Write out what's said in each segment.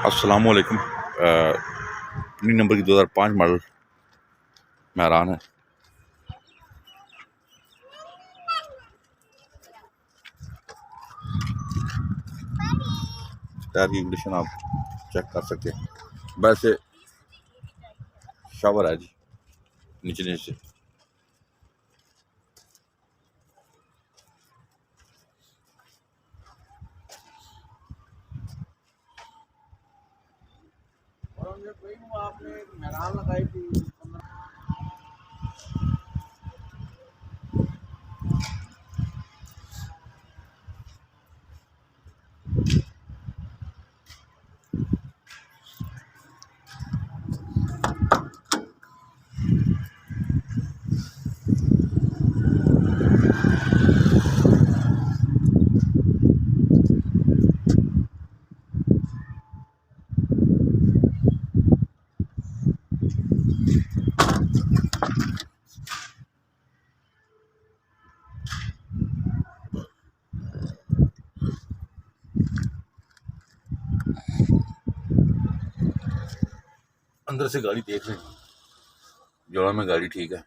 अस्सलामुअलैकुम। अपनी नंबर की 2005 मॉडल मेहरान है। टायर की कंडीशन आप चेक कर सकते हैं। वैसे शावर है जी नीचे से। आपने मेहरान लगाई थी। अंदर से गाड़ी देख लें, जोड़ा में गाड़ी ठीक है।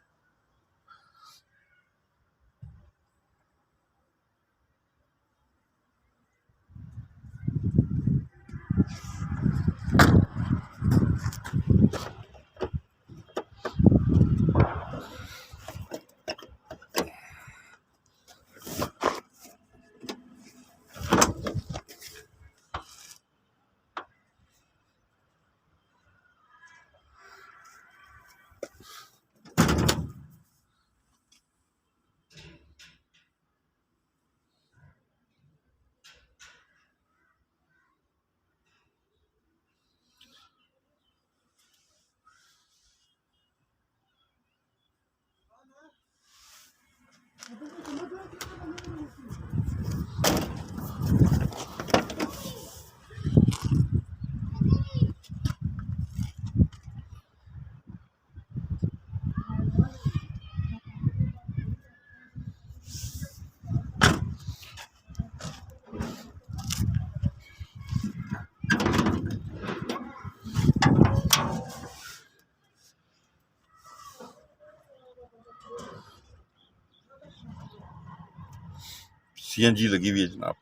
CNG लगी हुई है जनाब।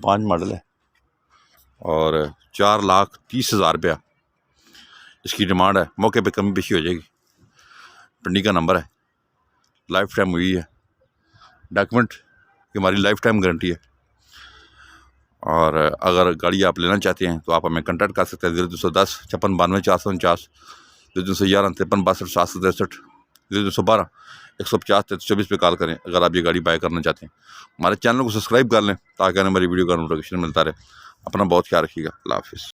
पाँच मॉडल है और 4,30,000 रुपया इसकी डिमांड है। मौके पे कमी पेशी हो जाएगी। पिंडी का नंबर है, लाइफ टाइम हुई है। डॉक्यूमेंट की हमारी लाइफ टाइम गारंटी है। और अगर गाड़ी आप लेना चाहते हैं तो आप हमें कांटेक्ट कर सकते हैं 0210 56 92 449, 0211 53 62 763, 0212 150 33 24 पे कॉल करें अगर आप ये गाड़ी बाय करना चाहते हैं। हमारे चैनल को सब्सक्राइब कर लें ताकि हमें हमारी वीडियो का नोटिफिकेशन मिलता रहे। अपना बहुत ख्याल रखिएगा। अल्लाह हाफिज़।